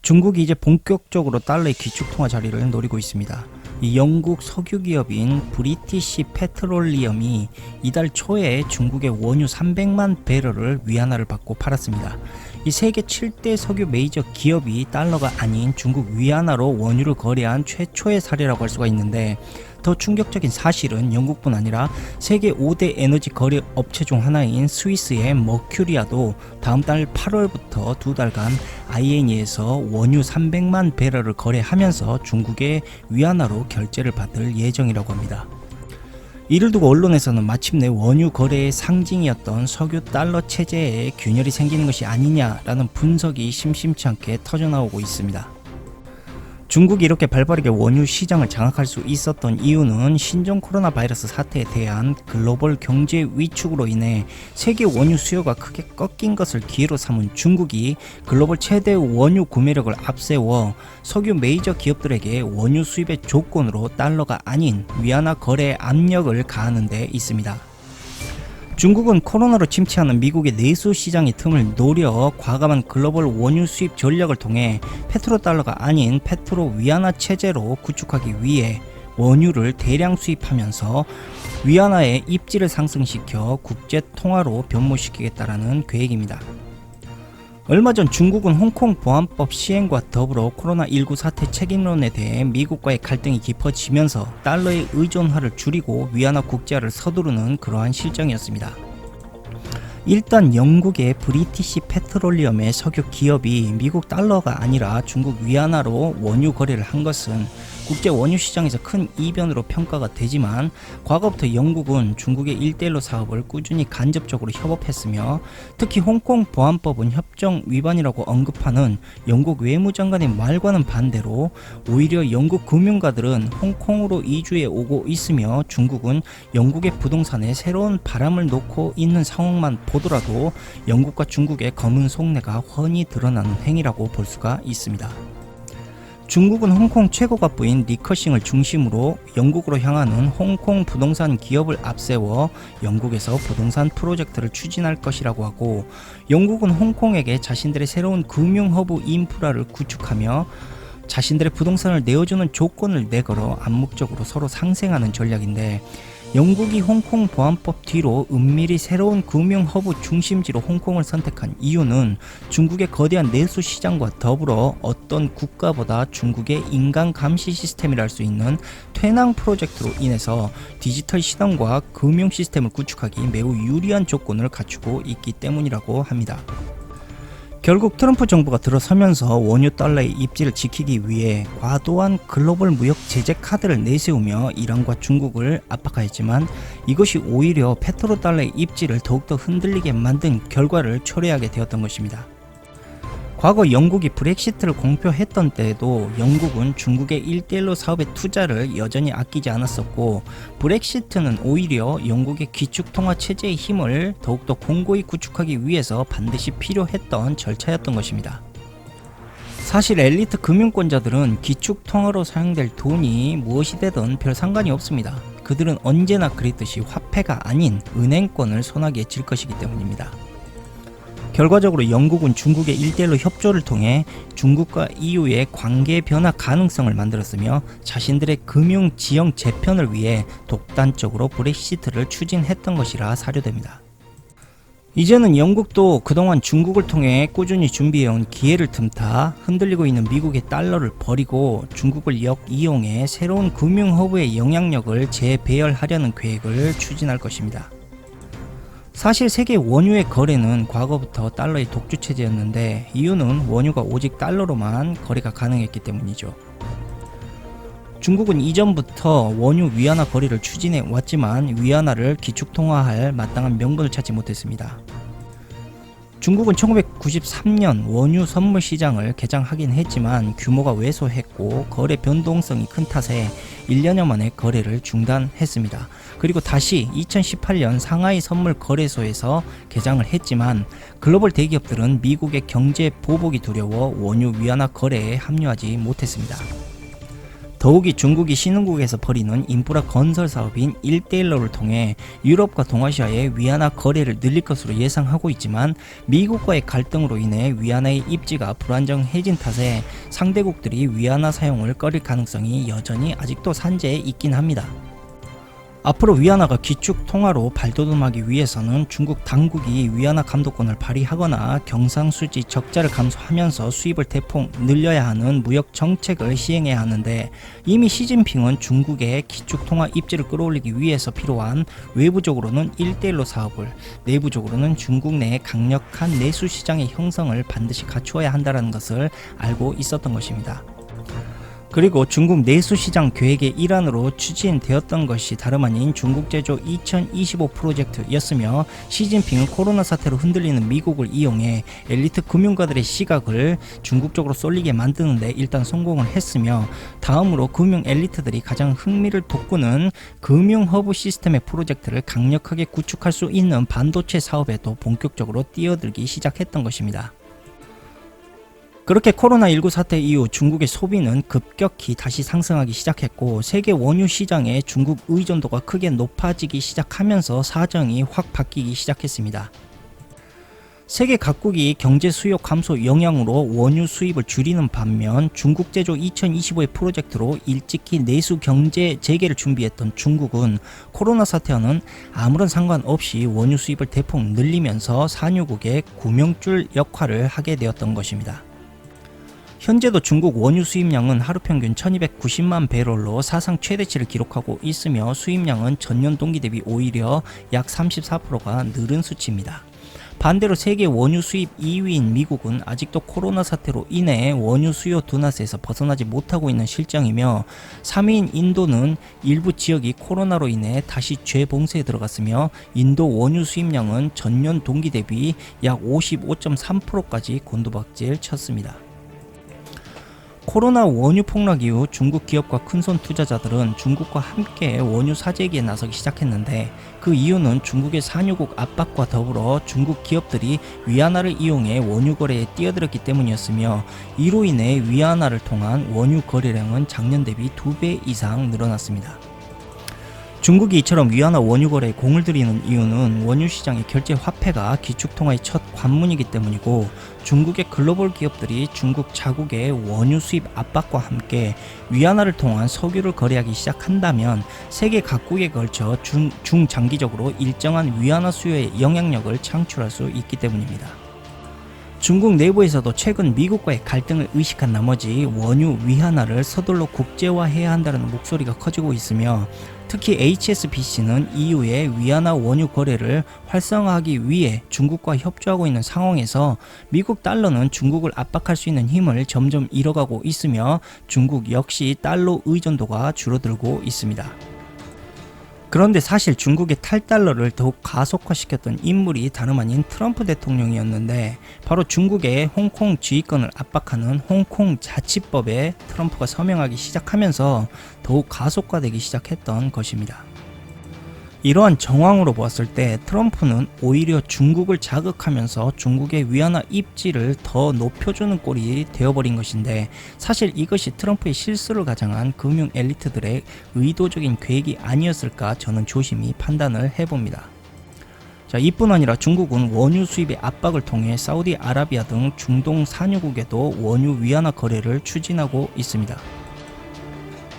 중국이 이제 본격적으로 달러의 기축통화 자리를 노리고 있습니다. 이 영국 석유 기업인 브리티시 페트롤리엄이 이달 초에 중국의 원유 300만 배럴을 위안화를 받고 팔았습니다. 이 세계 7대 석유 메이저 기업이 달러가 아닌 중국 위안화로 원유를 거래한 최초의 사례라고 할 수가 있는데, 더 충격적인 사실은 영국뿐 아니라 세계 5대 에너지 거래 업체 중 하나인 스위스의 머큐리아도 다음 달 8월부터 두 달간 INE에서 원유 300만 배럴을 거래하면서 중국의 위안화로 결제를 받을 예정이라고 합니다. 이를 두고 언론에서는 마침내 원유 거래의 상징이었던 석유 달러 체제에 균열이 생기는 것이 아니냐라는 분석이 심심치 않게 터져나오고 있습니다. 중국이 이렇게 발빠르게 원유 시장을 장악할 수 있었던 이유는 신종 코로나 바이러스 사태에 대한 글로벌 경제 위축으로 인해 세계 원유 수요가 크게 꺾인 것을 기회로 삼은 중국이 글로벌 최대 원유 구매력을 앞세워 석유 메이저 기업들에게 원유 수입의 조건으로 달러가 아닌 위안화 거래에 압력을 가하는 데 있습니다. 중국은 코로나로 침체하는 미국의 내수 시장의 틈을 노려 과감한 글로벌 원유 수입 전략을 통해 페트로달러가 아닌 페트로 위안화 체제로 구축하기 위해 원유를 대량 수입하면서 위안화의 입지를 상승시켜 국제 통화로 변모시키겠다라는 계획입니다. 얼마 전 중국은 홍콩 보안법 시행과 더불어 코로나19 사태 책임론에 대해 미국과의 갈등이 깊어지면서 달러의 의존화를 줄이고 위안화 국제화를 서두르는 그러한 실정이었습니다. 일단 영국의 브리티시 페트롤리엄의 석유 기업이 미국 달러가 아니라 중국 위안화로 원유 거래를 한 것은 국제 원유 시장에서 큰 이변으로 평가가 되지만, 과거부터 영국은 중국의 1대1로 사업을 꾸준히 간접적으로 협업했으며, 특히 홍콩 보안법은 협정 위반이라고 언급하는 영국 외무장관의 말과는 반대로 오히려 영국 금융가들은 홍콩으로 이주해 오고 있으며, 중국은 영국의 부동산에 새로운 바람을 놓고 있는 상황만 보더라도 영국과 중국의 검은 속내가 훤히 드러나는 행위라고 볼 수가 있습니다. 중국은 홍콩 최고갑부인 리커싱을 중심으로 영국으로 향하는 홍콩 부동산 기업을 앞세워 영국에서 부동산 프로젝트를 추진할 것이라고 하고, 영국은 홍콩에게 자신들의 새로운 금융 허브 인프라를 구축하며 자신들의 부동산을 내어주는 조건을 내걸어 암묵적으로 서로 상생하는 전략인데, 영국이 홍콩 보안법 뒤로 은밀히 새로운 금융 허브 중심지로 홍콩을 선택한 이유는 중국의 거대한 내수 시장과 더불어 어떤 국가보다 중국의 인간 감시 시스템이라 할 수 있는 퇴낭 프로젝트로 인해서 디지털 시장과 금융 시스템을 구축하기 매우 유리한 조건을 갖추고 있기 때문이라고 합니다. 결국 트럼프 정부가 들어서면서 원유 달러의 입지를 지키기 위해 과도한 글로벌 무역 제재 카드를 내세우며 이란과 중국을 압박하였지만, 이것이 오히려 페트로 달러의 입지를 더욱더 흔들리게 만든 결과를 초래하게 되었던 것입니다. 과거 영국이 브렉시트를 공표했던 때에도 영국은 중국의 1대1로 사업의 투자를 여전히 아끼지 않았었고, 브렉시트는 오히려 영국의 기축통화 체제의 힘을 더욱더 공고히 구축하기 위해서 반드시 필요했던 절차였던 것입니다. 사실 엘리트 금융권자들은 기축통화로 사용될 돈이 무엇이 되든 별 상관이 없습니다. 그들은 언제나 그랬듯이 화폐가 아닌 은행권을 손아귀에 쥘 것이기 때문입니다. 결과적으로 영국은 중국의 1대1로 협조를 통해 중국과 EU의 관계 변화 가능성을 만들었으며, 자신들의 금융 지형 재편을 위해 독단적으로 브렉시트를 추진했던 것이라 사료됩니다. 이제는 영국도 그동안 중국을 통해 꾸준히 준비해온 기회를 틈타 흔들리고 있는 미국의 달러를 버리고 중국을 역이용해 새로운 금융 허브의 영향력을 재배열하려는 계획을 추진할 것입니다. 사실 세계 원유의 거래는 과거부터 달러의 독주 체제였는데, 이유는 원유가 오직 달러로만 거래가 가능했기 때문이죠. 중국은 이전부터 원유 위안화 거래를 추진해 왔지만 위안화를 기축통화할 마땅한 명분을 찾지 못했습니다. 중국은 1993년 원유 선물 시장을 개장하긴 했지만 규모가 왜소했고 거래 변동성이 큰 탓에 1년여 만에 거래를 중단했습니다. 그리고 다시 2018년 상하이 선물 거래소에서 개장을 했지만 글로벌 대기업들은 미국의 경제 보복이 두려워 원유 위안화 거래에 합류하지 못했습니다. 더욱이 중국이 신흥국에서 벌이는 인프라 건설 사업인 1대1로를 통해 유럽과 동아시아의 위안화 거래를 늘릴 것으로 예상하고 있지만 미국과의 갈등으로 인해 위안화의 입지가 불안정해진 탓에 상대국들이 위안화 사용을 꺼릴 가능성이 여전히 아직도 산재해 있긴 합니다. 앞으로 위안화가 기축 통화로 발돋움하기 위해서는 중국 당국이 위안화 감독권을 발휘하거나 경상수지 적자를 감소하면서 수입을 대폭 늘려야 하는 무역 정책을 시행해야 하는데, 이미 시진핑은 중국의 기축 통화 입지를 끌어올리기 위해서 필요한 외부적으로는 1대1로 사업을, 내부적으로는 중국 내의 강력한 내수 시장의 형성을 반드시 갖추어야 한다는 것을 알고 있었던 것입니다. 그리고 중국 내수시장 계획의 일환으로 추진되었던 것이 다름 아닌 중국제조 2025 프로젝트였으며, 시진핑은 코로나 사태로 흔들리는 미국을 이용해 엘리트 금융가들의 시각을 중국 쪽으로 쏠리게 만드는 데 일단 성공을 했으며, 다음으로 금융 엘리트들이 가장 흥미를 돋구는 금융 허브 시스템의 프로젝트를 강력하게 구축할 수 있는 반도체 사업에도 본격적으로 뛰어들기 시작했던 것입니다. 그렇게 코로나19 사태 이후 중국의 소비는 급격히 다시 상승하기 시작했고, 세계 원유 시장의 중국 의존도가 크게 높아지기 시작하면서 사정이 확 바뀌기 시작했습니다. 세계 각국이 경제 수요 감소 영향으로 원유 수입을 줄이는 반면 중국 제조 2025의 프로젝트로 일찍이 내수 경제 재개를 준비했던 중국은 코로나 사태와는 아무런 상관없이 원유 수입을 대폭 늘리면서 산유국의 구명줄 역할을 하게 되었던 것입니다. 현재도 중국 원유 수입량은 하루 평균 1290만 배럴로 사상 최대치를 기록하고 있으며, 수입량은 전년 동기 대비 오히려 약 34%가 늘은 수치입니다. 반대로 세계 원유 수입 2위인 미국은 아직도 코로나 사태로 인해 원유 수요 둔화세에서 벗어나지 못하고 있는 실정이며, 3위인 인도는 일부 지역이 코로나로 인해 다시 재봉쇄에 들어갔으며, 인도 원유 수입량은 전년 동기 대비 약 55.3%까지 곤두박질 쳤습니다. 코로나 원유 폭락 이후 중국 기업과 큰손 투자자들은 중국과 함께 원유 사재기에 나서기 시작했는데, 그 이유는 중국의 산유국 압박과 더불어 중국 기업들이 위안화를 이용해 원유 거래에 뛰어들었기 때문이었으며, 이로 인해 위안화를 통한 원유 거래량은 작년 대비 2배 이상 늘어났습니다. 중국이 이처럼 위안화 원유 거래에 공을 들이는 이유는 원유 시장의 결제 화폐가 기축통화의 첫 관문이기 때문이고, 중국의 글로벌 기업들이 중국 자국의 원유 수입 압박과 함께 위안화를 통한 석유를 거래하기 시작한다면 세계 각국에 걸쳐 중장기적으로 일정한 위안화 수요의 영향력을 창출할 수 있기 때문입니다. 중국 내부에서도 최근 미국과의 갈등을 의식한 나머지 원유 위안화를 서둘러 국제화해야 한다는 목소리가 커지고 있으며, 특히 HSBC는 EU의 위안화 원유 거래를 활성화하기 위해 중국과 협조하고 있는 상황에서 미국 달러는 중국을 압박할 수 있는 힘을 점점 잃어가고 있으며, 중국 역시 달러 의존도가 줄어들고 있습니다. 그런데 사실 중국의 탈달러를 더욱 가속화시켰던 인물이 다름 아닌 트럼프 대통령이었는데, 바로 중국의 홍콩 지휘권을 압박하는 홍콩 자치법에 트럼프가 서명하기 시작하면서 더욱 가속화되기 시작했던 것입니다. 이러한 정황으로 보았을 때 트럼프는 오히려 중국을 자극하면서 중국의 위안화 입지를 더 높여주는 꼴이 되어버린 것인데, 사실 이것이 트럼프의 실수를 가장한 금융 엘리트들의 의도적인 계획이 아니었을까 저는 조심히 판단을 해봅니다. 자, 이뿐 아니라 중국은 원유 수입의 압박을 통해 사우디아라비아 등 중동 산유국에도 원유 위안화 거래를 추진하고 있습니다.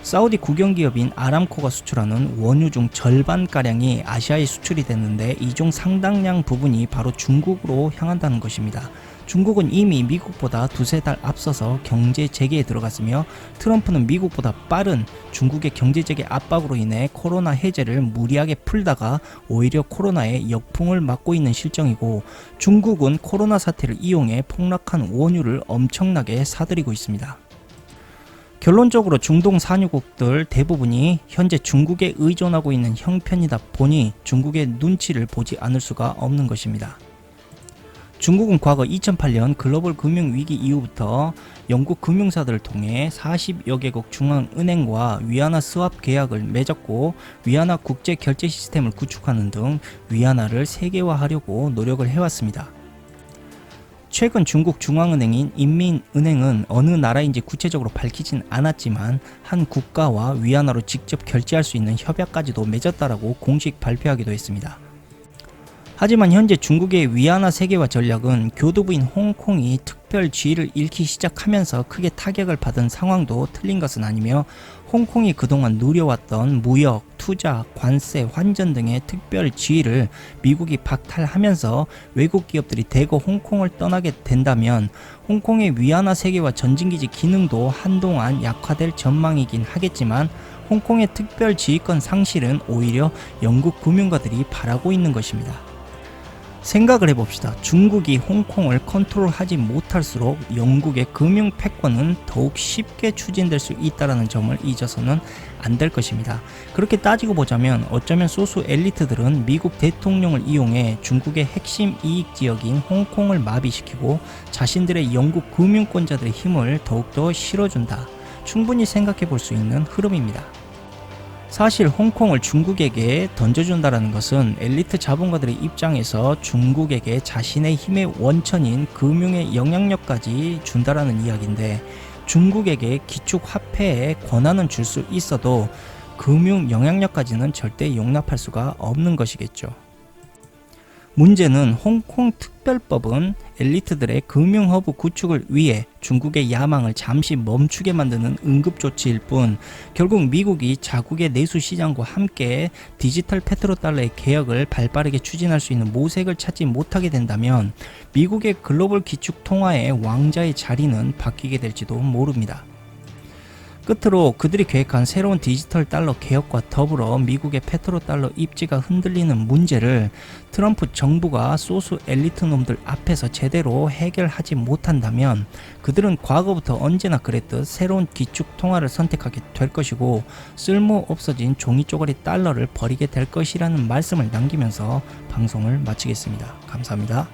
사우디 국영기업인 아람코가 수출하는 원유 중 절반가량이 아시아에 수출이 됐는데, 이 중 상당량 부분이 바로 중국으로 향한다는 것입니다. 중국은 이미 미국보다 두세 달 앞서서 경제 재개에 들어갔으며, 트럼프는 미국보다 빠른 중국의 경제 재개 압박으로 인해 코로나 해제를 무리하게 풀다가 오히려 코로나의 역풍을 맞고 있는 실정이고, 중국은 코로나 사태를 이용해 폭락한 원유를 엄청나게 사들이고 있습니다. 결론적으로 중동 산유국들 대부분이 현재 중국에 의존하고 있는 형편이다 보니 중국의 눈치를 보지 않을 수가 없는 것입니다. 중국은 과거 2008년 글로벌 금융위기 이후부터 영국 금융사들을 통해 40여 개국 중앙은행과 위안화 스왑 계약을 맺었고, 위안화 국제 결제 시스템을 구축하는 등 위안화를 세계화하려고 노력을 해왔습니다. 최근 중국 중앙은행인 인민은행은 어느 나라인지 구체적으로 밝히진 않았지만 한 국가와 위안화로 직접 결제할 수 있는 협약까지도 맺었다라고 공식 발표하기도 했습니다. 하지만 현재 중국의 위안화 세계화 전략은 교두부인 홍콩이 특별 지위를 잃기 시작하면서 크게 타격을 받은 상황도 틀린 것은 아니며 홍콩이 그동안 누려왔던 무역, 투자, 관세, 환전 등의 특별 지위를 미국이 박탈하면서 외국 기업들이 대거 홍콩을 떠나게 된다면 홍콩의 위안화 세계화 전진기지 기능도 한동안 약화될 전망이긴 하겠지만 홍콩의 특별 지위권 상실은 오히려 영국 금융가들이 바라고 있는 것입니다. 생각을 해봅시다. 중국이 홍콩을 컨트롤하지 못할수록 영국의 금융 패권은 더욱 쉽게 추진될 수 있다는 점을 잊어서는 안 될 것입니다. 그렇게 따지고 보자면 어쩌면 소수 엘리트들은 미국 대통령을 이용해 중국의 핵심 이익 지역인 홍콩을 마비시키고 자신들의 영국 금융권자들의 힘을 더욱더 실어준다. 충분히 생각해 볼 수 있는 흐름입니다. 사실 홍콩을 중국에게 던져준다는 것은 엘리트 자본가들의 입장에서 중국에게 자신의 힘의 원천인 금융의 영향력까지 준다라는 이야기인데, 중국에게 기축화폐의 권한은 줄 수 있어도 금융 영향력까지는 절대 용납할 수가 없는 것이겠죠. 문제는 홍콩 특별법은 엘리트들의 금융허브 구축을 위해 중국의 야망을 잠시 멈추게 만드는 응급조치일 뿐, 결국 미국이 자국의 내수 시장과 함께 디지털 페트로달러의 개혁을 발빠르게 추진할 수 있는 모색을 찾지 못하게 된다면 미국의 글로벌 기축 통화의 왕자의 자리는 바뀌게 될지도 모릅니다. 끝으로 그들이 계획한 새로운 디지털 달러 개혁과 더불어 미국의 페트로달러 입지가 흔들리는 문제를 트럼프 정부가 소수 엘리트 놈들 앞에서 제대로 해결하지 못한다면 그들은 과거부터 언제나 그랬듯 새로운 기축 통화를 선택하게 될 것이고 쓸모 없어진 종이 쪼가리 달러를 버리게 될 것이라는 말씀을 남기면서 방송을 마치겠습니다. 감사합니다.